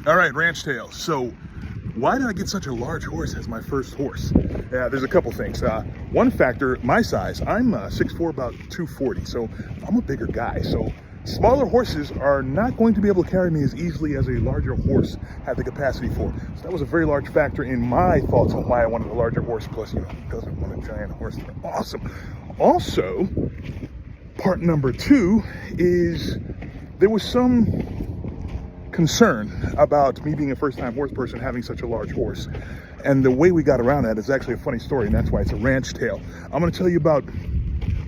All right, Ranch Tales. So why did I get such a large horse as my first horse? Yeah, there's a couple things. One factor, my size. I'm 6'4", about 240, so I'm a bigger guy. So smaller horses are not going to be able to carry me as easily as a larger horse had the capacity for. So that was a very large factor in my thoughts on why I wanted a larger horse. Plus, you know, who doesn't want a giant horse? They're awesome. Also, part number two is there was some concern about me being a first-time horse person having such a large horse, and the way we got around that is actually a funny story, and that's why it's a ranch tale. I'm going to tell you about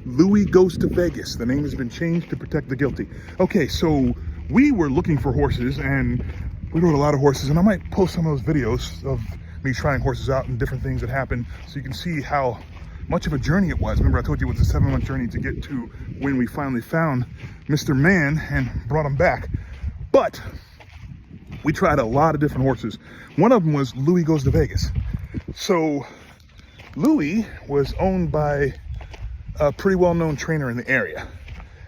Louie Goes to Vegas. The name has been changed to protect the guilty. Okay, so we were looking for horses, and we rode a lot of horses, and I might post some of those videos of me trying horses out and different things that happened so you can see how much of a journey it was. Remember, I told you it was a 7-month journey to get to when we finally found Mr. Man and brought him back. But we tried a lot of different horses. One of them was Louie Goes to Vegas. So Louie was owned by a pretty well-known trainer in the area.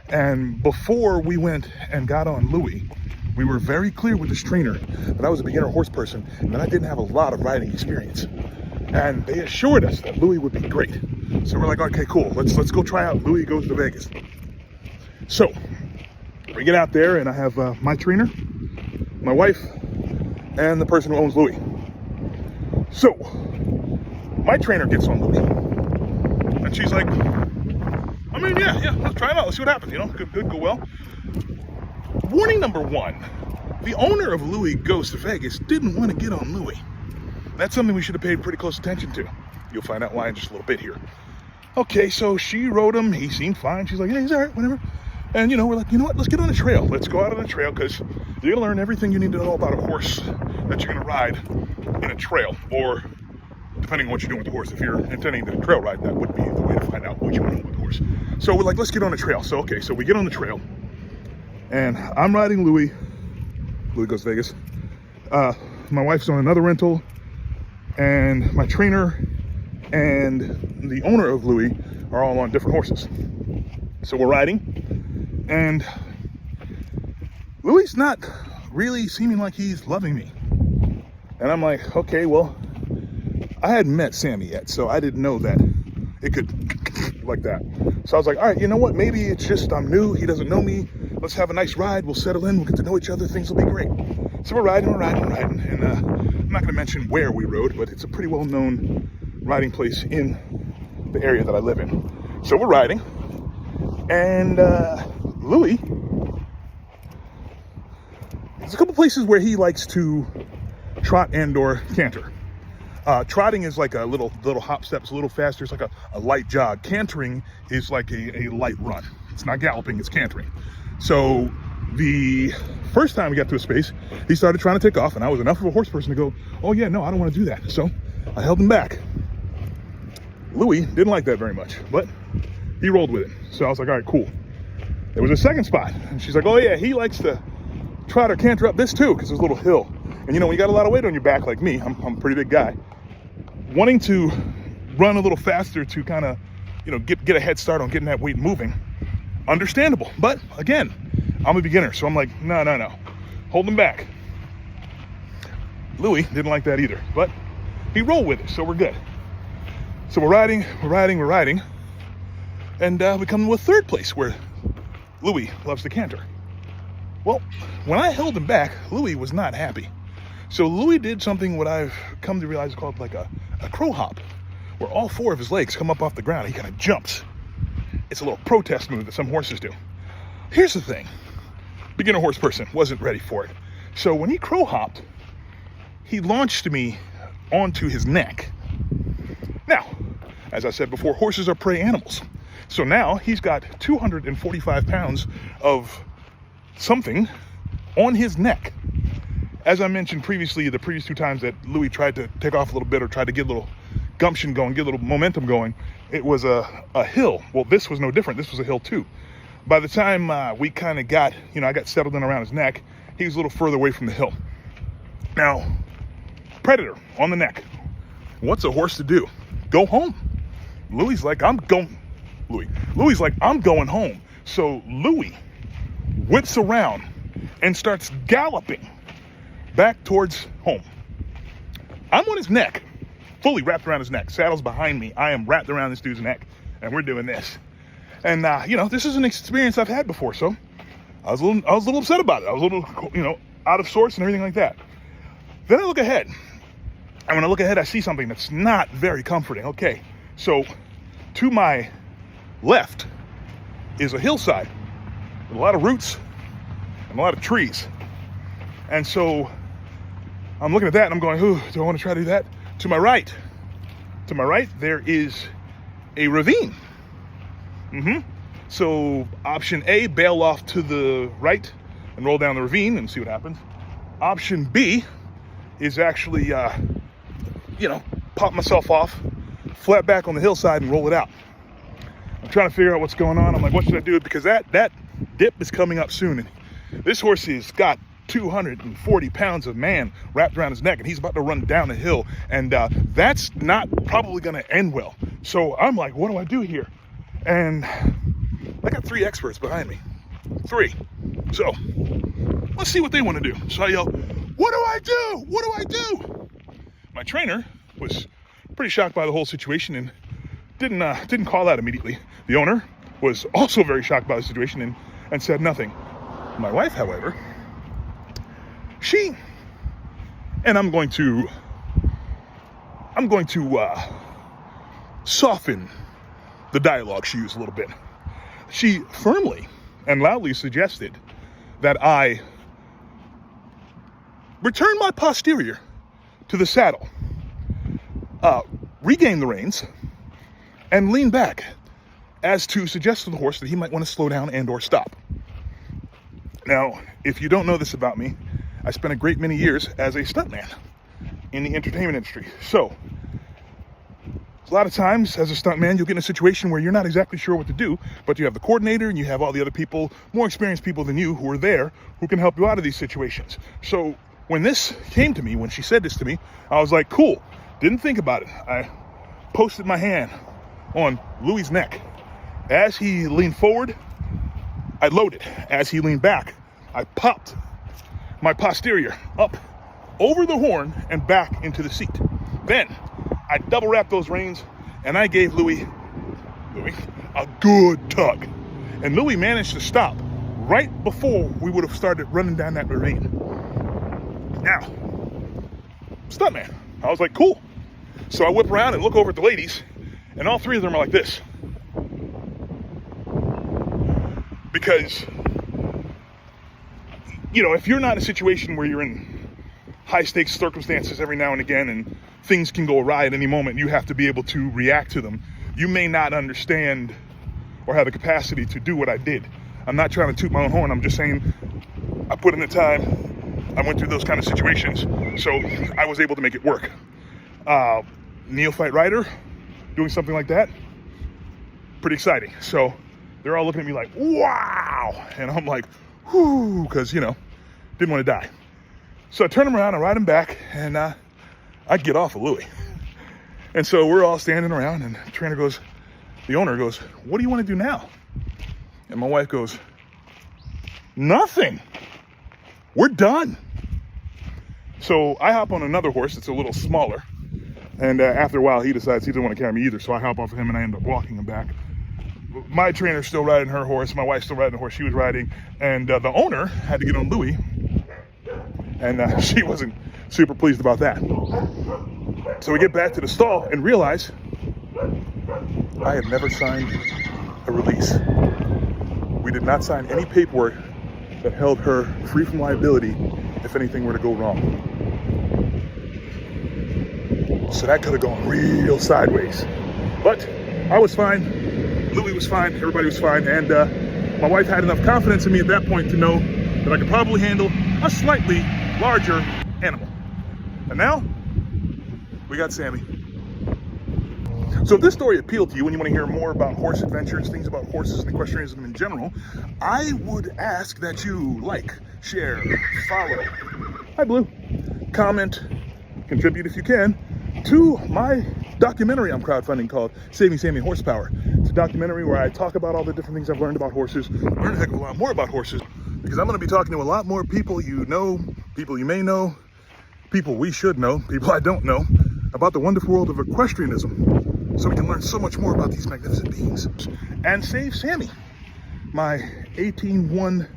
And before we went and got on Louie, we were very clear with this trainer that I was a beginner horse person and that I didn't have a lot of riding experience. And they assured us that Louie would be great. So we're like, okay, cool. Let's go try out Louie Goes to Vegas. So we get out there and I have my trainer, my wife, and the person who owns Louie. So my trainer gets on Louie and she's like, I mean, yeah, let's try it out. Let's see what happens, you know, could go well. Warning number one, the owner of Louie Goes to Vegas didn't want to get on Louie. That's something we should have paid pretty close attention to. You'll find out why in just a little bit here. Okay, so she rode him. He seemed fine. She's like, yeah, he's all right, whatever. And, you know, we're like, you know what? Let's get on the trail. Let's go out on the trail because you're going to learn everything you need to know about a horse that you're going to ride in a trail. Or, depending on what you're doing with the horse, if you're intending to trail ride, that would be the way to find out what you want to know with the horse. So we're like, let's get on the trail. So, okay, so we get on the trail. And I'm riding Louie. Louie Goes to Vegas. My wife's on another rental. And my trainer and the owner of Louie are all on different horses. So we're riding, and Louie's not really seeming like he's loving me. And I'm like, okay, well, I hadn't met Sammy yet, so I didn't know that it could like that. So I was like, all right, you know what? Maybe it's just I'm new. He doesn't know me. Let's have a nice ride. We'll settle in. We'll get to know each other. Things will be great. So we're riding. And I'm not going to mention where we rode, but it's a pretty well-known riding place in the area that I live in. So we're riding. And Louie, there's a couple places where he likes to trot and or canter. Trotting is like a little hop step. It's a little faster. It's like a light jog. Cantering is like a light run. It's not galloping, it's cantering. So the first time we got to a space, he started trying to take off, and I was enough of a horse person to go, oh yeah, no, I don't want to do that. So I held him back. Louie didn't like that very much, but he rolled with it. So I was like, all right, cool. There was a second spot, and she's like, oh yeah, he likes to trot or canter up this too, because there's a little hill. And you know, when you got a lot of weight on your back like me, I'm a pretty big guy, wanting to run a little faster to kind of, you know, get a head start on getting that weight moving, understandable. But again, I'm a beginner, so I'm like, no, hold him back. Louie didn't like that either, but he rolled with it, so we're good. So we're riding, and we come to a third place where Louie loves to canter. Well, when I held him back, Louie was not happy. So Louie did something what I've come to realize is called like a crow hop, where all four of his legs come up off the ground. He kind of jumps. It's a little protest move that some horses do. Here's the thing. Beginner horse person wasn't ready for it. So when he crow hopped, he launched me onto his neck. Now, as I said before, horses are prey animals. So now he's got 245 pounds of something on his neck. As I mentioned previously, the previous two times that Louie tried to take off a little bit or tried to get a little gumption going, get a little momentum going, it was a hill. Well, this was no different. This was a hill too. By the time we kind of got, you know, I got settled in around his neck, he was a little further away from the hill. Now, predator on the neck. What's a horse to do? Go home. Louie's like, Louie's like, I'm going home. So Louie whips around and starts galloping back towards home. I'm on his neck, fully wrapped around his neck. Saddle's behind me. I am wrapped around this dude's neck, and we're doing this. And this is an experience I've had before, so I was a little upset about it. I was a little, out of sorts and everything like that. Then I look ahead, and when I look ahead, I see something that's not very comforting. Okay, so to my left is a hillside with a lot of roots and a lot of trees. And so I'm looking at that and I'm going, ooh, do I want to try to do that? To my right, there is a ravine. So option A, bail off to the right and roll down the ravine and see what happens. Option B is actually, pop myself off, flat back on the hillside and roll it out. I'm trying to figure out what's going on. I'm like, what should I do? Because that dip is coming up soon. And this horse has got 240 pounds of man wrapped around his neck, and he's about to run down the hill. And that's not probably going to end well. So I'm like, what do I do here? And I got 3 experts behind me. 3. So let's see what they want to do. So I yell, what do I do? What do I do? My trainer was pretty shocked by the whole situation and didn't call out immediately. The owner was also very shocked by the situation and said nothing. My wife, however, and I'm going to soften the dialogue she used a little bit. She firmly and loudly suggested that I return my posterior to the saddle, regain the reins, and lean back as to suggest to the horse that he might want to slow down and or stop. Now, if you don't know this about me, I spent a great many years as a stuntman in the entertainment industry. So, a lot of times as a stuntman, you'll get in a situation where you're not exactly sure what to do, but you have the coordinator and you have all the other people, more experienced people than you who are there, who can help you out of these situations. So when this came to me, when she said this to me, I was like, cool. Didn't think about it. I posted my hand on Louie's neck. As he leaned forward, I loaded. As he leaned back, I popped my posterior up over the horn and back into the seat. Then I double wrapped those reins and I gave Louie a good tug. And Louie managed to stop right before we would have started running down that ravine. Now, stuntman. I was like, cool. So I whip around and look over at the ladies, and all 3 of them are like this. Because, if you're not in a situation where you're in high stakes circumstances every now and again and things can go awry at any moment, you have to be able to react to them. You may not understand or have the capacity to do what I did. I'm not trying to toot my own horn. I'm just saying I put in the time. I went through those kind of situations, so I was able to make it work. Neophyte rider doing something like that, pretty exciting. So they're all looking at me like, wow. And I'm like, whoo, because, didn't want to die. So I turn him around, I ride him back, and I get off of Louie. And so we're all standing around, and the owner goes, what do you want to do now? And my wife goes, nothing. We're done. So I hop on another horse that's a little smaller. And after a while, he decides he doesn't want to carry me either. So I hop off of him and I end up walking him back. My trainer's still riding her horse. My wife's still riding the horse she was riding. And the owner had to get on Louie. And she wasn't super pleased about that. So we get back to the stall and realize I had never signed a release. We did not sign any paperwork that held her free from liability if anything were to go wrong. So that could have gone real sideways. But I was fine, Louie was fine, everybody was fine, and my wife had enough confidence in me at that point to know that I could probably handle a slightly larger animal. And now, we got Sammy. So if this story appealed to you and you want to hear more about horse adventures, things about horses and equestrianism in general, I would ask that you like, share, follow, hi Blue, comment, contribute if you can, to my documentary I'm crowdfunding called Saving Sammy Horsepower. It's a documentary where I talk about all the different things I've learned about horses, learn a heck of a lot more about horses, because I'm going to be talking to a lot more people you know, people you may know, people we should know, people I don't know, about the wonderful world of equestrianism, so we can learn so much more about these magnificent beings. And save Sammy, my 18-1,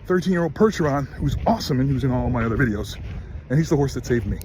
13-year-old Percheron, who's awesome and who's in all my other videos. And he's the horse that saved me.